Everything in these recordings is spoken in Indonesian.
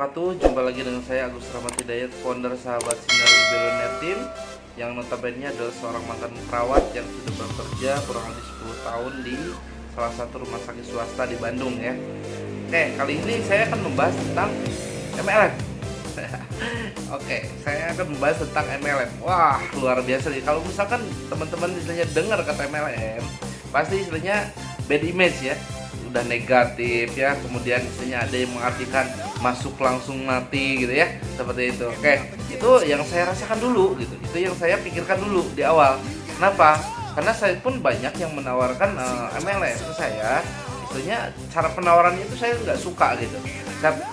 wabarakatuh. Jumpa lagi dengan saya Agus Rahmat Hidayat, founder Sahabat Sinar Billionaire Team, yang notabene adalah seorang mantan perawat yang sudah bekerja kurang lebih 10 tahun di salah satu rumah sakit swasta di Bandung ya. Oke, kali ini saya akan membahas tentang MLM. Oke, saya akan membahas tentang MLM. Wah, luar biasa nih. Kalau misalkan teman-teman istilahnya dengar kata MLM, pasti istilahnya bad image ya, udah negatif ya. Kemudian istilahnya ada yang mengartikan masuk langsung mati gitu ya, seperti itu. Oke, itu yang saya rasakan dulu gitu. Itu yang saya pikirkan dulu di awal. Kenapa? Karena saya pun banyak yang menawarkan MLM ke saya. Istilahnya cara penawarannya itu saya nggak suka gitu.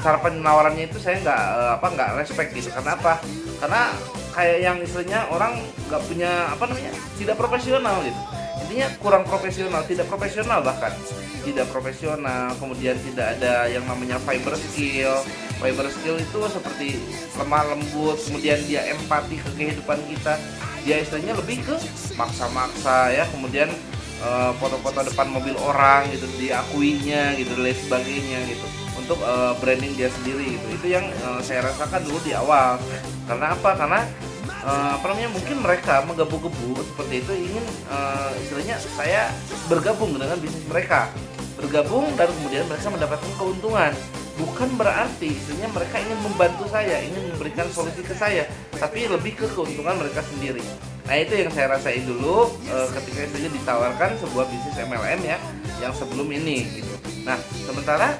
Cara penawarannya itu saya nggak respect gitu. Karena apa? Karena kayak yang istilahnya orang nggak punya tidak profesional gitu. Intinya kurang profesional, tidak profesional, bahkan tidak profesional. Kemudian tidak ada yang namanya fiber skill. Fiber skill itu seperti lemah lembut, kemudian dia empati ke kehidupan kita. Dia istilahnya lebih ke maksa-maksa ya, kemudian foto-foto depan mobil orang gitu diakuinya gitu dan lain sebagainya gitu untuk branding dia sendiri gitu. Itu yang saya rasakan dulu di awal. Karena apa? Karena mungkin mereka menggebu-gebu seperti itu, ingin istilahnya saya bergabung dengan bisnis mereka, bergabung dan kemudian mereka mendapatkan keuntungan. Bukan berarti istilahnya mereka ingin membantu saya, ingin memberikan solusi ke saya, tapi lebih ke keuntungan mereka sendiri. Nah, itu yang saya rasain dulu ketika istilahnya ditawarkan sebuah bisnis MLM ya, yang sebelum ini gitu. Nah, sementara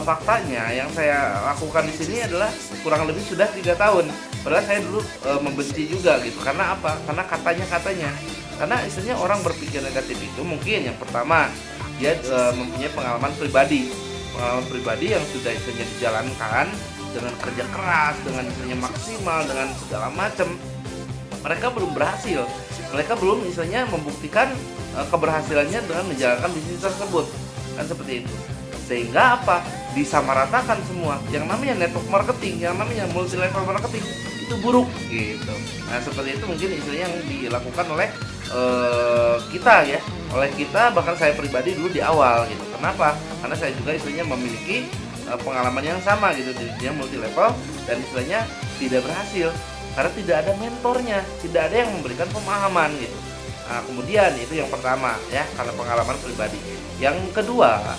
faktanya yang saya lakukan di sini adalah kurang lebih sudah 3 tahun. Padahal saya dulu membenci juga gitu. Karena apa? Karena katanya. Karena istilahnya orang berpikir negatif itu mungkin yang pertama dia mempunyai pengalaman pribadi yang sudah istilahnya dijalankan dengan kerja keras, dengan istilahnya maksimal, dengan segala macam. Mereka belum berhasil. Mereka belum istilahnya membuktikan keberhasilannya dengan menjalankan bisnis tersebut. Kan seperti itu. Sehingga apa? Disamaratakan semua. Yang namanya network marketing, yang namanya multi level marketing itu buruk gitu. Nah, seperti itu mungkin istilahnya yang dilakukan oleh kita ya, oleh kita, bahkan saya pribadi dulu di awal gitu. Kenapa? Karena saya juga istilahnya memiliki pengalaman yang sama gitu di dunia multi level dan istilahnya tidak berhasil karena tidak ada mentornya, tidak ada yang memberikan pemahaman gitu. Nah, kemudian itu yang pertama ya, karena pengalaman pribadi. Yang kedua,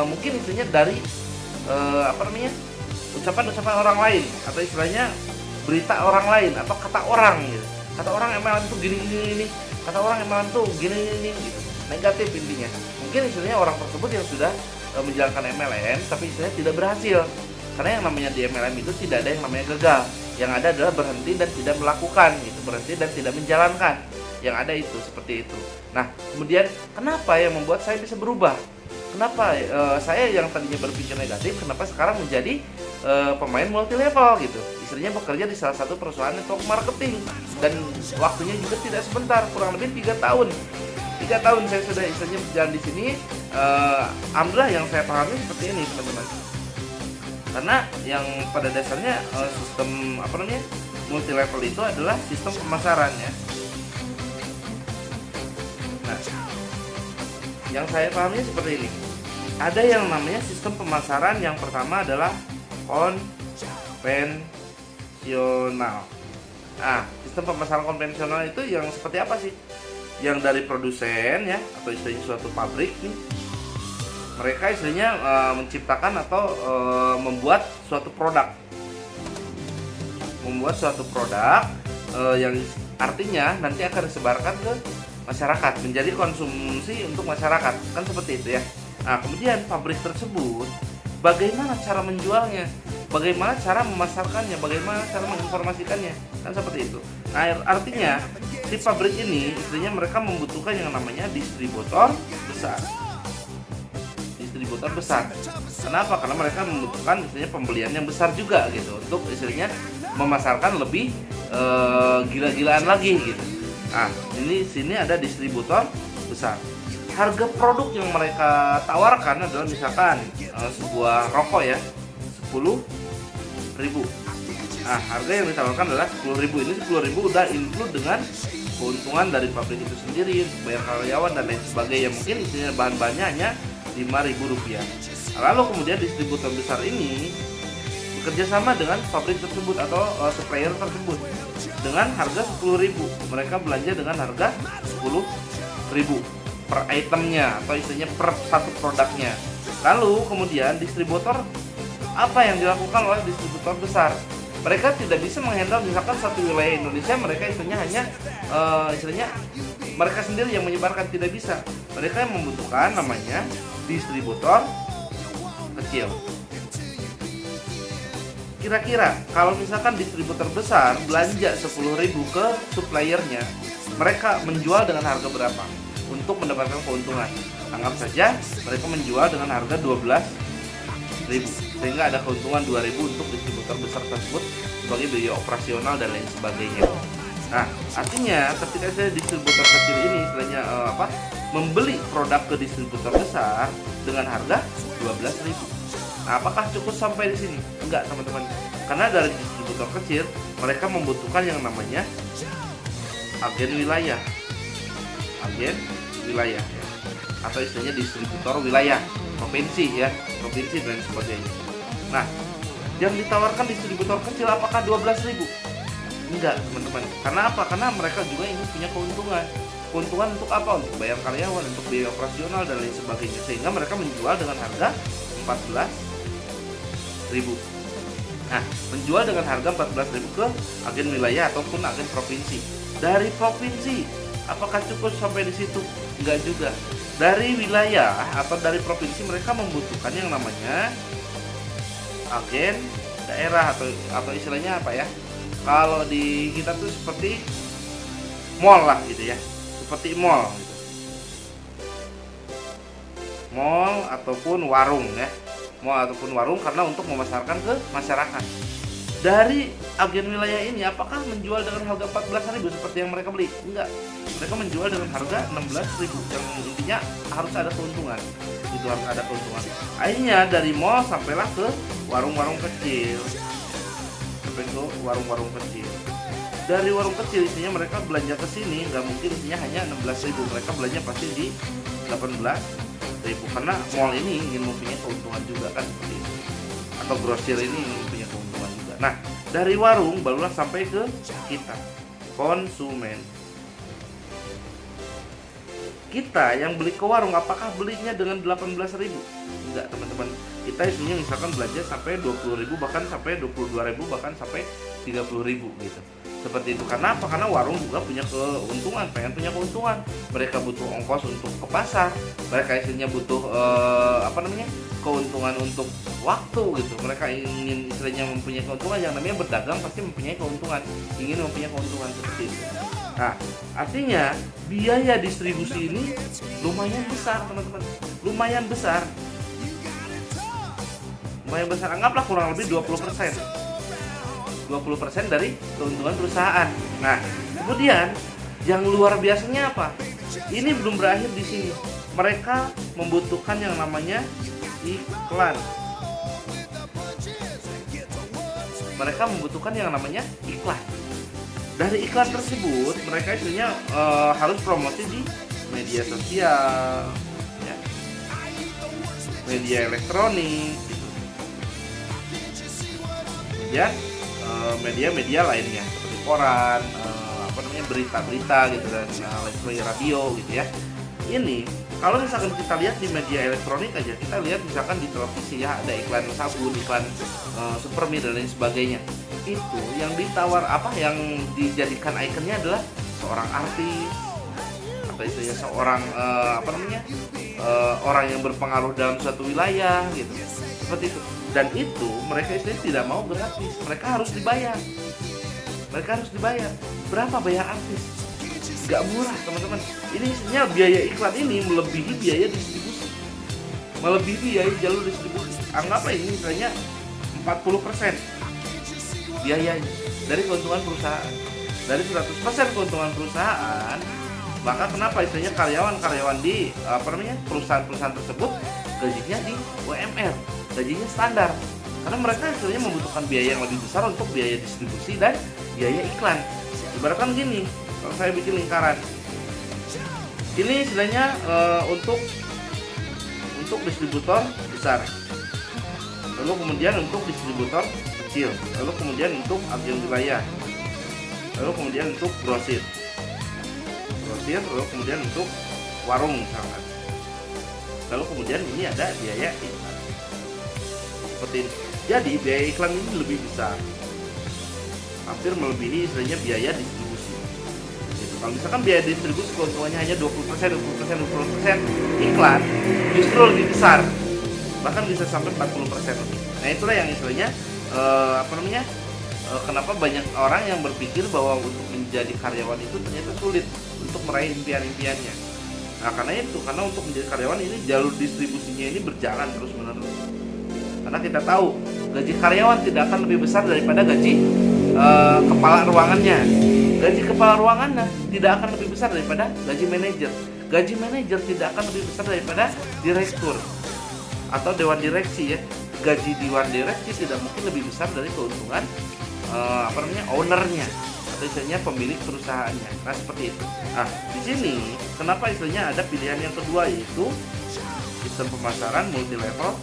mungkin istilahnya dari ucapan-ucapan orang lain, atau istilahnya berita orang lain, atau kata orang gitu. Kata orang MLM tuh gini, kata orang MLM tuh gini gitu. Negatif intinya. Mungkin istilahnya orang tersebut yang sudah menjalankan MLM tapi istilahnya tidak berhasil. Karena yang namanya di MLM itu tidak ada yang namanya gagal. Yang ada adalah berhenti dan tidak melakukan gitu, berhenti dan tidak menjalankan. Yang ada itu seperti itu. Nah, kemudian kenapa yang membuat saya bisa berubah? Kenapa saya yang tadinya berpikir negatif, kenapa sekarang menjadi pemain multi level gitu? Istilahnya bekerja di salah satu perusahaan network marketing dan waktunya juga tidak sebentar, kurang lebih 3 tahun. 3 tahun saya sudah istilahnya berjalan di sini. Alhamdulillah yang saya pahami seperti ini teman-teman. Karena yang pada dasarnya sistem multi level itu adalah sistem pemasaran ya. Nah, yang saya pahami seperti ini. Ada yang namanya sistem pemasaran, yang pertama adalah konvensional. Nah, sistem pemasaran konvensional itu yang seperti apa sih? Yang dari produsen ya, atau istilahnya suatu pabrik nih. Mereka istilahnya menciptakan atau membuat suatu produk. Yang artinya nanti akan disebarkan ke masyarakat, menjadi konsumsi untuk masyarakat, kan seperti itu ya. Nah, kemudian pabrik tersebut bagaimana cara menjualnya, bagaimana cara memasarkannya, bagaimana cara menginformasikannya, kan seperti itu. Nah, artinya si pabrik ini istilahnya mereka membutuhkan yang namanya distributor besar. Kenapa? Karena mereka membutuhkan istilahnya pembelian yang besar juga gitu, untuk istilahnya memasarkan lebih gila-gilaan lagi gitu. Nah, sini ada distributor besar. Harga produk yang mereka tawarkan adalah misalkan sebuah rokok ya, 10.000. Nah, harga yang ditawarkan adalah 10.000. Ini 10.000 udah include dengan keuntungan dari pabrik itu sendiri, bayar karyawan dan lain sebagainya. Mungkin isinya bahan-bahannya hanya Rp5.000. Lalu kemudian distributor besar ini kerjasama dengan pabrik tersebut atau supplier tersebut dengan harga 10.000. Mereka belanja dengan harga 10.000 per itemnya atau istilahnya per satu produknya. Lalu kemudian distributor, apa yang dilakukan oleh distributor besar? Mereka tidak bisa menghandle misalkan satu wilayah Indonesia, mereka istilahnya hanya mereka sendiri yang menyebarkan, tidak bisa. Mereka yang membutuhkan namanya distributor kecil. Kira-kira kalau misalkan distributor besar belanja 10.000 ke suppliernya, mereka menjual dengan harga berapa untuk mendapatkan keuntungan? Anggap saja mereka menjual dengan harga 12.000, sehingga ada keuntungan 2.000 untuk distributor besar tersebut sebagai biaya operasional dan lain sebagainya. Nah, artinya ketika saya distributor kecil ini istilahnya membeli produk ke distributor besar dengan harga 12.000. Nah, apakah cukup sampai di sini? Enggak, teman-teman. Karena dari distributor kecil, mereka membutuhkan yang namanya agen wilayah. Agen wilayah ya. Atau istilahnya distributor wilayah, provinsi ya, provinsi dan sebagainya. Nah, yang ditawarkan distributor kecil apakah 12.000? Enggak, teman-teman. Karena apa? Karena mereka juga ingin punya keuntungan. Keuntungan untuk apa? Untuk bayar karyawan, untuk biaya operasional dan lain sebagainya. Sehingga mereka menjual dengan harga 14.000. Nah, menjual dengan harga 14.000 ke agen wilayah ataupun agen provinsi. Dari provinsi, apakah cukup sampai di situ? Enggak juga. Dari wilayah atau dari provinsi mereka membutuhkan yang namanya agen daerah atau istilahnya apa ya? Kalau di kita tuh seperti mall lah gitu ya. Seperti mall gitu. Mall ataupun warung ya. Mall ataupun warung karena untuk memasarkan ke masyarakat. Dari agen wilayah ini apakah menjual dengan harga 14.000 seperti yang mereka beli? Enggak. Mereka menjual dengan harga 16.000. Yang intinya harus ada keuntungan. Itu harus ada keuntungan. Akhirnya dari mall sampailah ke warung-warung kecil. Sampai ke warung-warung kecil. Dari warung kecil isinya mereka belanja ke sini nggak mungkin isinya hanya 16.000. Mereka belanja pasti di 18.000 karena mall ini ingin mempunyai keuntungan juga kan seperti itu. Atau grosir ini ingin mempunyai keuntungan juga. Nah, dari warung barulah sampai ke kita, konsumen. Kita yang beli ke warung apakah belinya dengan 18.000? Enggak, teman-teman. Kita isinya misalkan belanja sampai 20.000 bahkan sampai 22.000 bahkan sampai 30.000 gitu. Seperti itu. Karena apa? Karena warung juga punya keuntungan, pengen punya keuntungan. Mereka butuh ongkos untuk ke pasar. Mereka isinya butuh keuntungan untuk waktu gitu. Mereka ingin istilahnya mempunyai keuntungan. Yang namanya berdagang pasti mempunyai keuntungan, ingin mempunyai keuntungan seperti itu. Nah, artinya biaya distribusi ini lumayan besar, teman-teman. Lumayan besar. Anggaplah kurang lebih 20%. 20% dari keuntungan perusahaan. Nah, kemudian yang luar biasanya apa? Ini belum berakhir di sini. Mereka membutuhkan yang namanya iklan. Mereka membutuhkan yang namanya iklan. Dari iklan tersebut, mereka istilahnya harus promosi di media sosial, ya, media elektronik, gitu. Ya. Media-media lainnya seperti koran, berita-berita gitu dan seperti radio gitu ya. Ini kalau misalkan kita lihat di media elektronik aja, kita lihat misalkan di televisi ya ada iklan sabun, iklan Supermi dan lain sebagainya. Itu yang ditawar yang dijadikan ikonnya adalah seorang artis atau istilahnya seorang orang yang berpengaruh dalam suatu wilayah gitu. Seperti itu. Dan itu mereka istilahnya tidak mau gratis, mereka harus dibayar. Berapa bayar artis? Gak murah, teman-teman. Ini istilahnya biaya iklan ini melebihi biaya distribusi, melebihi biaya jalur distribusi. Anggaplah ini istilahnya 40% biayanya dari keuntungan perusahaan. Dari 100% keuntungan perusahaan, maka kenapa istilahnya karyawan di perusahaan-perusahaan tersebut gajinya di UMR, gajinya standar, karena mereka istilahnya membutuhkan biaya yang lebih besar untuk biaya distribusi dan biaya iklan. Ibaratkan gini, kalau saya bikin lingkaran, ini istilahnya untuk distributor besar, lalu kemudian untuk distributor kecil, lalu kemudian untuk agen wilayah, lalu kemudian untuk grosir, lalu kemudian untuk warung misalkan, lalu kemudian ini ada biaya iklan seperti ini. Jadi biaya iklan ini lebih besar, hampir melebihi istilahnya biaya distribusi gitu. Kalau misalkan biaya distribusi keuntungannya hanya 20%, 20%, 20%, iklan justru lebih besar, bahkan bisa sampai 40% lebih. Nah itulah yang istilahnya kenapa banyak orang yang berpikir bahwa untuk menjadi karyawan itu ternyata sulit untuk meraih impian-impiannya. Nah karena untuk menjadi karyawan ini jalur distribusinya ini berjalan terus menerus. Karena kita tahu gaji karyawan tidak akan lebih besar daripada gaji kepala ruangannya. Gaji kepala ruangannya tidak akan lebih besar daripada gaji manajer. Gaji manajer tidak akan lebih besar daripada direktur atau dewan direksi ya. Gaji dewan direksi tidak mungkin lebih besar dari keuntungan ownernya atau istilahnya pemilik perusahaannya. Nah seperti itu. Nah di sini kenapa istilahnya ada pilihan yang kedua, yaitu sistem pemasaran multi level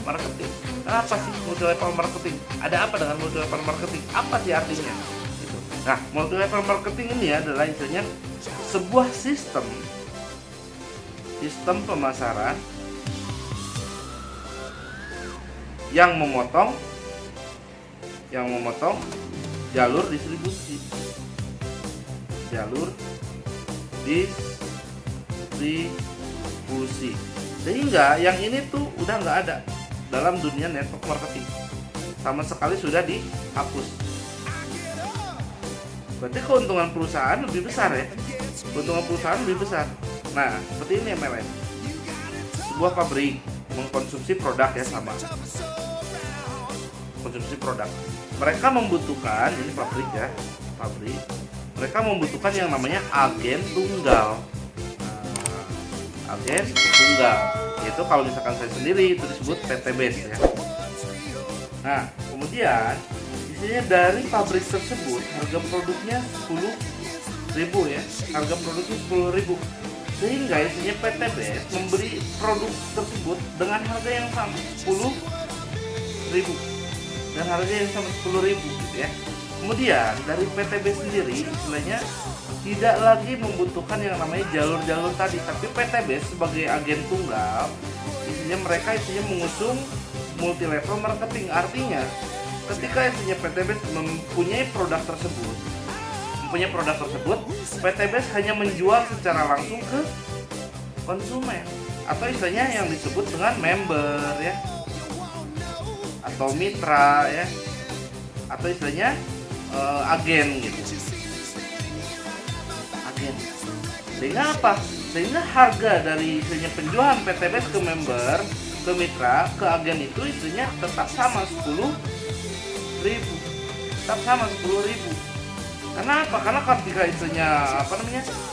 marketing. Apa sih multi level marketing? Ada apa dengan multi level marketing? Apa sih artinya? Gitu. Nah multi level marketing ini adalah istilahnya sebuah sistem pemasaran yang memotong jalur distribusi, sehingga yang ini tuh udah nggak ada dalam dunia network marketing, sama sekali sudah dihapus. Berarti keuntungan perusahaan lebih besar ya, Nah seperti ini MLM, sebuah pabrik mengkonsumsi produk ya, sama konsumsi produk. Mereka membutuhkan, ini pabrik, mereka membutuhkan yang namanya agen tunggal. Agen tunggal, yaitu kalau misalkan saya sendiri itu disebut PT Base ya. Nah kemudian isinya dari pabrik tersebut harga produknya 10.000 ya, sehingga isinya PT Base memberi produk tersebut dengan harga yang sama 10.000 gitu ya. Kemudian dari PT Base sendiri istilahnya tidak lagi membutuhkan yang namanya jalur-jalur tadi, tapi PT Base sebagai agen tunggal mereka mengusung multi level marketing. Artinya ketika PT Base mempunyai produk tersebut, PT Base hanya menjual secara langsung ke konsumen, atau istilahnya yang disebut dengan member ya, atau mitra ya, atau istilahnya agen gitu. Agen. Sehingga apa? Sehingga harga dari istilahnya penjualan PT Base ke member, ke mitra, ke agen itu istilahnya tetap sama 10.000. Karena apa? Karena ketika istilahnya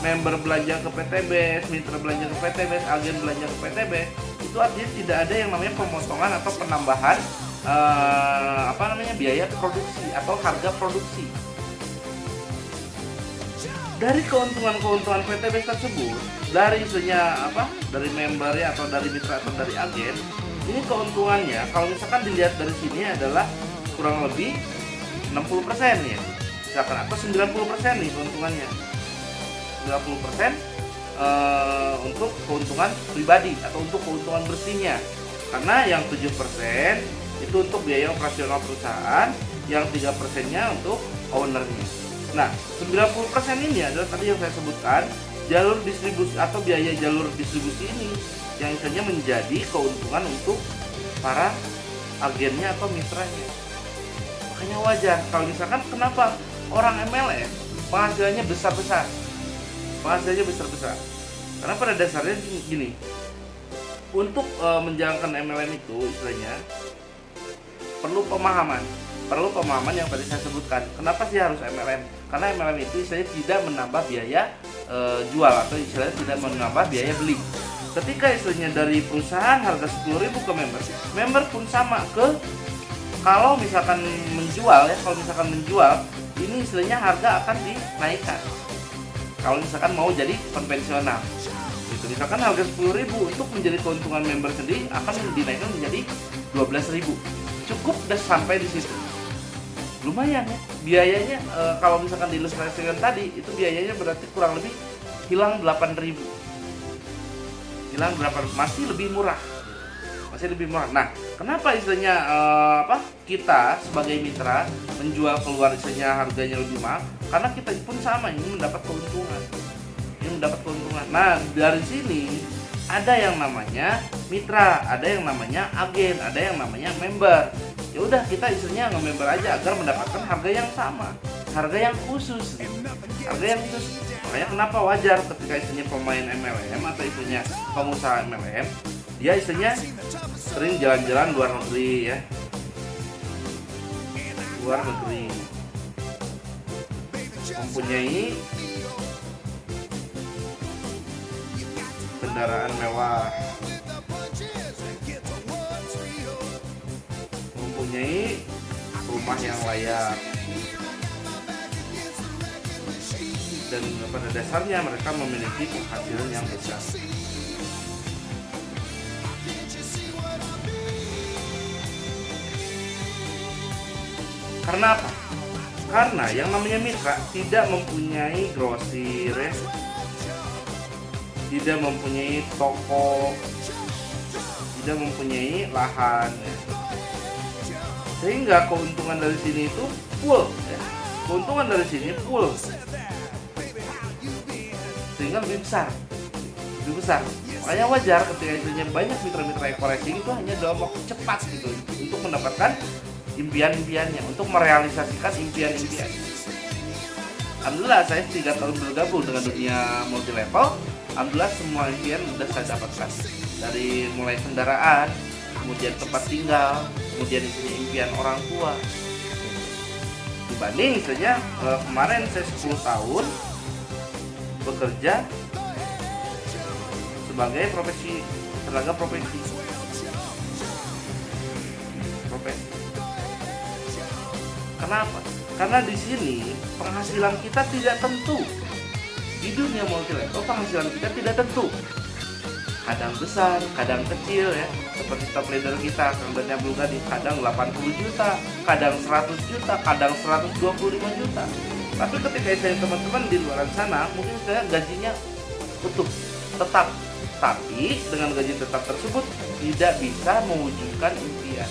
member belanja ke PT Base, mitra belanja ke PT Base, agen belanja ke PT Base, itu artinya tidak ada yang namanya pemotongan atau penambahan biaya produksi atau harga produksi. Dari keuntungan PT Base tersebut, dari dari member ya, atau dari mitra atau dari agen, ini keuntungannya kalau misalkan dilihat dari sini adalah kurang lebih 60% ya, misalkan, atau 90% nih keuntungannya. 90% untuk keuntungan pribadi atau untuk keuntungan bersihnya, karena yang 7% itu untuk biaya operasional perusahaan, yang 3%-nya untuk ownernya. Nah 90% ini adalah tadi yang saya sebutkan, jalur distribusi atau biaya jalur distribusi ini yang istilahnya menjadi keuntungan untuk para agennya atau mitranya. Makanya wajar kalau misalkan kenapa orang MLM penghasilannya besar-besar. Karena pada dasarnya gini, untuk menjalankan MLM itu istilahnya perlu pemahaman yang tadi saya sebutkan. Kenapa sih harus MLM? Karena MLM itu istilahnya tidak menambah biaya jual, atau istilahnya tidak menambah biaya beli. Ketika istilahnya dari perusahaan harga 10.000 ke member pun sama ke kalau misalkan menjual ini istilahnya harga akan dinaikkan. Kalau misalkan mau jadi konvensional, gitu. Misalkan harga 10.000 untuk menjadi keuntungan member sendiri akan dinaikkan menjadi 12.000. Cukup udah sampai di situ. lumayan ya biayanya. Kalau misalkan diilustrasikan tadi itu biayanya berarti kurang lebih hilang 8.000, masih lebih murah, Nah, kenapa istilahnya kita sebagai mitra menjual keluar istilahnya harganya lebih mahal? Karena kita pun sama ingin mendapat keuntungan. Nah, dari sini ada yang namanya mitra, ada yang namanya agen, ada yang namanya member. Ya udah, kita istilahnya nge-member aja agar mendapatkan harga yang sama, harga yang khusus. Makanya kenapa wajar ketika istilahnya pemain MLM atau istilahnya pengusaha MLM, dia istilahnya sering jalan-jalan luar negeri, mempunyai kendaraan mewah, mempunyai rumah yang layak, dan pada dasarnya mereka memiliki penghasilan yang besar. Karena apa? Karena yang namanya mitra tidak mempunyai grosir, tidak mempunyai toko, tidak mempunyai lahan, sehingga keuntungan dari sini itu full, sehingga lebih besar. Makanya wajar ketika istilahnya banyak mitra-mitra e-koreksi itu hanya dalam waktu cepat gitu untuk mendapatkan impian-impiannya, untuk merealisasikan impian-impiannya. Alhamdulillah saya 3 tahun bergabung dengan dunia multi level. Alhamdulillah semua impian sudah saya dapatkan, dari mulai kendaraan, kemudian tempat tinggal, kemudian impian orang tua. Dibanding misalnya kemarin saya 10 tahun bekerja sebagai tenaga profesi. Kenapa? Karena di sini penghasilan kita tidak tentu. Di dunia multi level penghasilan kita tidak tentu. Kadang besar, kadang kecil ya. Seperti top leader kita, Kang Dani Abdul Ghani, kadang 80 juta, kadang 100 juta, kadang 125 juta. Tapi ketika saya teman-teman di luar sana, mungkin saya gajinya utuh, tetap. Tapi dengan gaji tetap tersebut tidak bisa mewujudkan impian,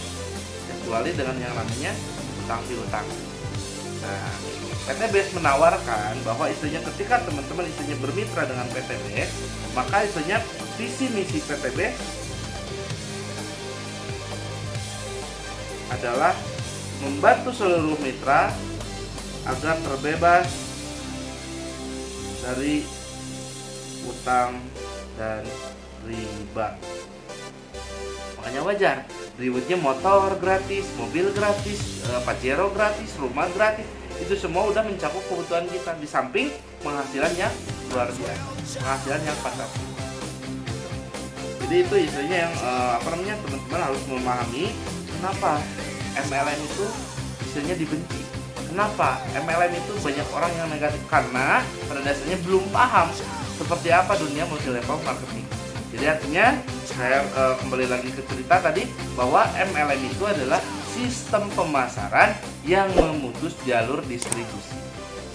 kecuali dengan yang namanya utang piutang. Nah, PTBS menawarkan bahwa istilahnya ketika teman-teman istilahnya bermitra dengan PTBS, maka istilahnya visi misi PTBS adalah membantu seluruh mitra agar terbebas dari utang dan riba. Makanya wajar, rewardnya motor gratis, mobil gratis, Pajero gratis, rumah gratis. Itu semua udah mencakup kebutuhan kita, di samping penghasilan yang luar biasa, penghasilan yang fantastis. Jadi itu istilahnya yang teman-teman harus memahami kenapa MLM itu istilahnya dibenci. Kenapa MLM itu banyak orang yang negatif? Karena pada dasarnya belum paham seperti apa dunia multi level marketing. Jadi artinya saya kembali lagi ke cerita tadi bahwa MLM itu adalah sistem pemasaran yang memutus jalur distribusi.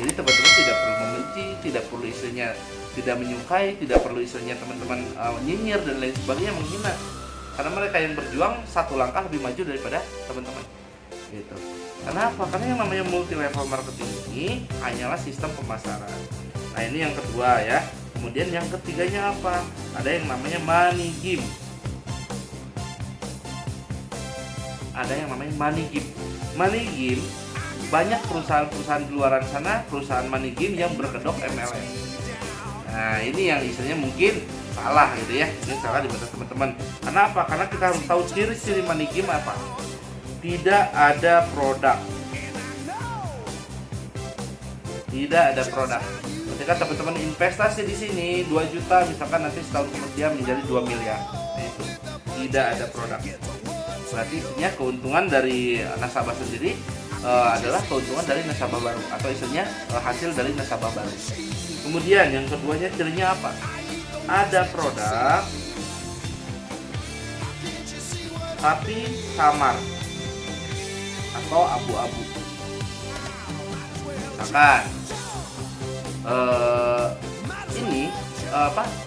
Jadi teman-teman tidak perlu membenci, tidak perlu istilahnya tidak menyukai, tidak perlu istilahnya teman-teman nyinyir dan lain sebagainya, menghina. Karena mereka yang berjuang satu langkah lebih maju daripada teman-teman. Gitu. Kenapa? Karena yang namanya multi level marketing ini hanyalah sistem pemasaran. Nah, ini yang kedua ya. Kemudian yang ketiganya apa? Ada yang namanya money game. Money game banyak perusahaan-perusahaan di luar sana, perusahaan money game yang berkedok MLM. Nah, ini yang istilahnya mungkin salah gitu ya. Ini salah di mata teman-teman. Kenapa? Karena kita harus tahu ciri-ciri money game apa. Tidak ada produk. Ketika teman-teman investasi di sini 2 juta, misalkan nanti setahun kemudian menjadi 2 miliar. Nah, itu tidak ada produk. Berarti istilahnya keuntungan dari nasabah sendiri adalah keuntungan dari nasabah baru, atau istilahnya hasil dari nasabah baru. Kemudian yang keduanya cirinya apa? Ada produk tapi samar atau abu-abu. Misalkan ini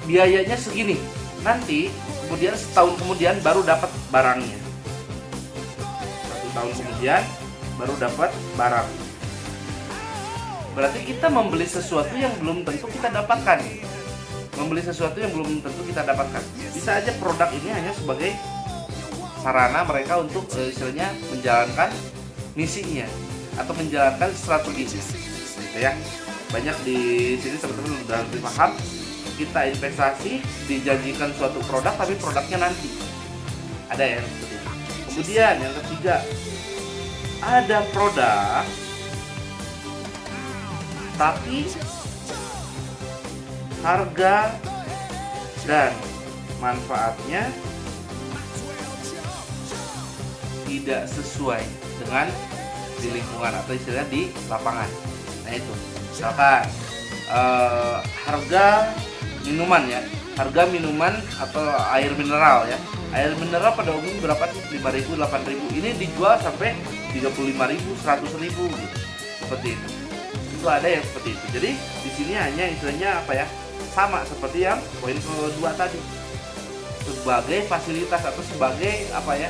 biayanya segini, nanti kemudian setahun kemudian baru dapat barangnya, 1 tahun kemudian baru dapat barang. Berarti kita membeli sesuatu yang belum tentu kita dapatkan. Bisa aja produk ini hanya sebagai sarana mereka untuk istilahnya menjalankan misinya atau menjalankan strateginya, gitu ya. Banyak di sini teman-teman udah lebih paham. Kita investasi dijanjikan suatu produk tapi produknya nanti ada ya seperti itu. Kemudian yang ketiga, ada produk tapi harga dan manfaatnya tidak sesuai dengan di lingkungan atau istilahnya di lapangan. Nah itu, misalkan harga minuman atau air mineral ya. Air mineral pada umumnya berapa sih? 5.000, 8.000. Ini dijual sampai 35.000, 100.000 gitu. Seperti itu ada yang seperti itu. Jadi di sini hanya istilahnya apa ya, sama seperti yang poin kedua tadi, sebagai fasilitas atau sebagai apa ya,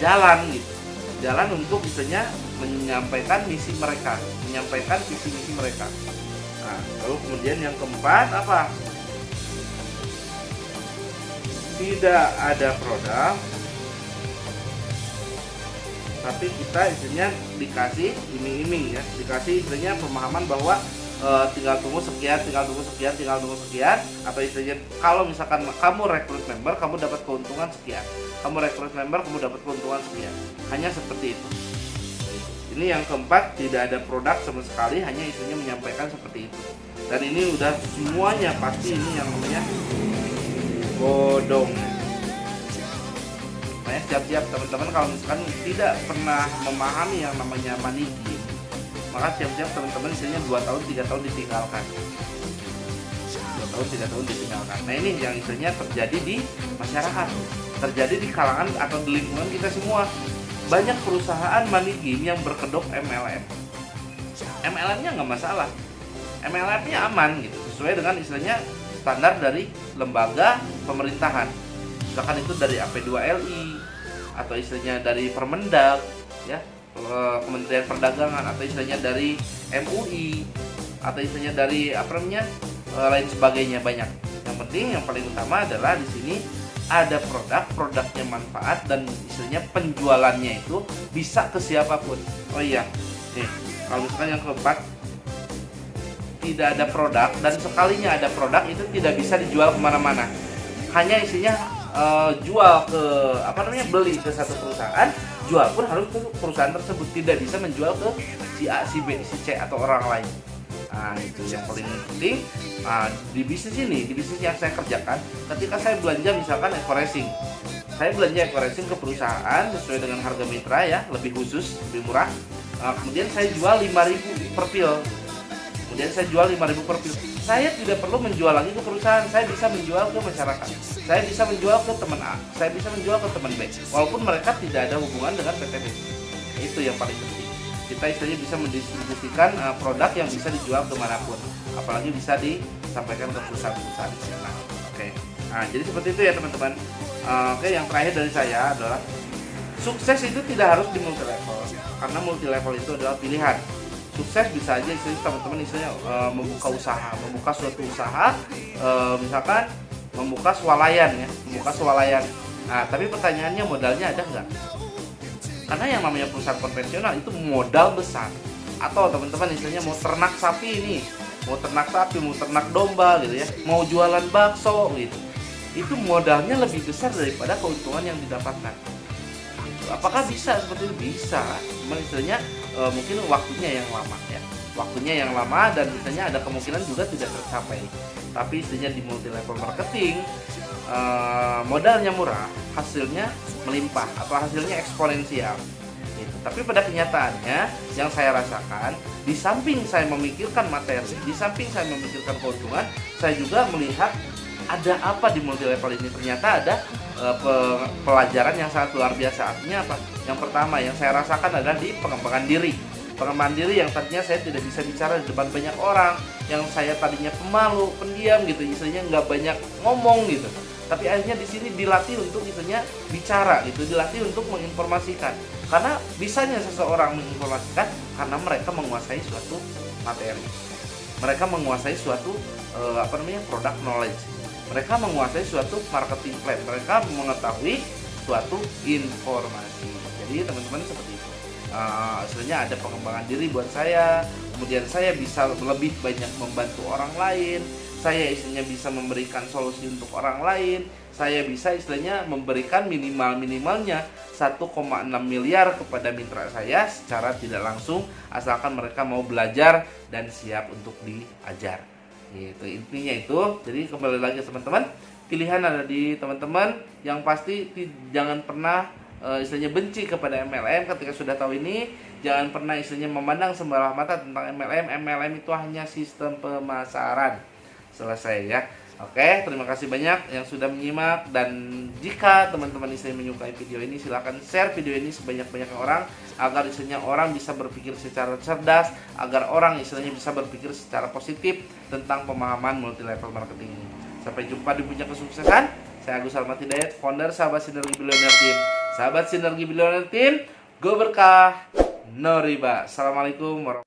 jalan gitu, jalan untuk istilahnya menyampaikan misi mereka, menyampaikan visi misi mereka. Nah, lalu kemudian yang keempat apa? Tidak ada produk, tapi kita istilahnya dikasih iming-iming ya, dikasih istilahnya pemahaman bahwa tinggal tunggu sekian, atau istilahnya kalau misalkan kamu rekrut member, kamu dapat keuntungan sekian, kamu dapat keuntungan sekian, hanya seperti itu. Ini yang keempat, tidak ada produk sama sekali, hanya istilahnya menyampaikan seperti itu. Dan ini udah semuanya pasti ini yang namanya bodong. Nah, siap-siap teman-teman kalau misalkan tidak pernah memahami yang namanya money game, maka siap-siap teman-teman istilahnya 2 tahun 3 tahun ditinggalkan. 2 tahun 3 tahun ditinggalkan. Nah, ini yang istilahnya terjadi di masyarakat, terjadi di kalangan atau di lingkungan kita semua. Banyak perusahaan money game yang berkedok MLM. MLM-nya nggak masalah, MLM-nya aman gitu, sesuai dengan istilahnya standar dari lembaga pemerintahan. Misalkan itu dari AP2LI atau istilahnya dari Permendag ya, Kementerian Perdagangan, atau istilahnya dari MUI, atau istilahnya dari lain sebagainya, banyak. Yang penting, yang paling utama adalah di sini ada produknya manfaat, dan istilahnya penjualannya itu bisa ke siapapun. Oh iya, nih kalau misalkan yang keempat, tidak ada produk, dan sekalinya ada produk itu tidak bisa dijual kemana-mana. Hanya isinya jual ke beli ke satu perusahaan, jual pun harus ke perusahaan tersebut, tidak bisa menjual ke si A, si B, si C atau orang lain. Nah, itu yang paling penting. Nah, di bisnis yang saya kerjakan, ketika saya belanja misalkan eco-racing, saya belanja eco-racing ke perusahaan sesuai dengan harga mitra ya, lebih khusus, lebih murah. Kemudian saya jual 5.000 per pil. Saya tidak perlu menjual lagi ke perusahaan, saya bisa menjual ke masyarakat, saya bisa menjual ke teman A, saya bisa menjual ke teman B, walaupun mereka tidak ada hubungan dengan PTB. Itu yang paling penting. Kita istilahnya bisa mendistribusikan produk yang bisa dijual kemanapun, apalagi bisa disampaikan ke perusahaan-perusahaan. Nah, jadi seperti itu ya teman-teman. Yang terakhir dari saya adalah sukses itu tidak harus di multi level, karena multi level itu adalah pilihan. Sukses bisa aja teman-teman istilahnya membuka suatu usaha, misalkan membuka swalayan. Nah, tapi pertanyaannya modalnya ada nggak? Karena yang namanya perusahaan konvensional itu modal besar. Atau teman-teman istilahnya mau ternak sapi, mau ternak domba gitu ya, mau jualan bakso gitu, itu modalnya lebih besar daripada keuntungan yang didapatkan. Apakah bisa seperti itu? Bisa, cuma istilahnya mungkin waktunya yang lama dan misalnya ada kemungkinan juga tidak tercapai. Tapi istilahnya di multi level marketing, modalnya murah, hasilnya melimpah atau hasilnya eksponensial gitu. Tapi pada kenyataannya yang saya rasakan, di samping saya memikirkan materi, di samping saya memikirkan keuntungan, saya juga melihat ada apa di multi level ini. Ternyata ada pelajaran yang sangat luar biasa. Artinya apa? Yang pertama yang saya rasakan adalah di pengembangan diri. Pengembangan diri yang tadinya saya tidak bisa bicara di depan banyak orang, yang saya tadinya pemalu, pendiam gitu, istilahnya nggak banyak ngomong gitu. Tapi akhirnya di sini dilatih untuk istilahnya bicara gitu, dilatih untuk menginformasikan. Karena bisanya seseorang menginformasikan karena mereka menguasai suatu materi. Mereka menguasai suatu product knowledge. Mereka menguasai suatu marketing plan. Mereka mengetahui suatu informasi. Jadi teman-teman seperti itu. Istilahnya ada pengembangan diri buat saya. Kemudian saya bisa lebih banyak membantu orang lain. Saya istilahnya bisa memberikan solusi untuk orang lain. Saya bisa istilahnya memberikan minimalnya 1,6 miliar kepada mitra saya secara tidak langsung, asalkan mereka mau belajar dan siap untuk diajar. Itu intinya itu. Jadi kembali lagi teman-teman, pilihan ada di teman-teman. Yang pasti jangan pernah istilahnya benci kepada MLM. Ketika sudah tahu ini, jangan pernah istilahnya memandang sebelah mata tentang MLM. MLM itu hanya sistem pemasaran. Selesai ya. Oke, terima kasih banyak yang sudah menyimak. Dan jika teman-teman istilahnya menyukai video ini, silahkan share video ini sebanyak-banyaknya orang, agar istilahnya orang bisa berpikir secara cerdas, agar orang istilahnya bisa berpikir secara positif tentang pemahaman multi level marketing ini. Sampai jumpa di puncak kesuksesan. Saya Agus Salmat Hidayat, founder Sahabat Sinergi Billionaire Team. Sahabat Sinergi Billionaire Team, go berkah, no riba. Assalamualaikum warahmatullahi wabarakatuh.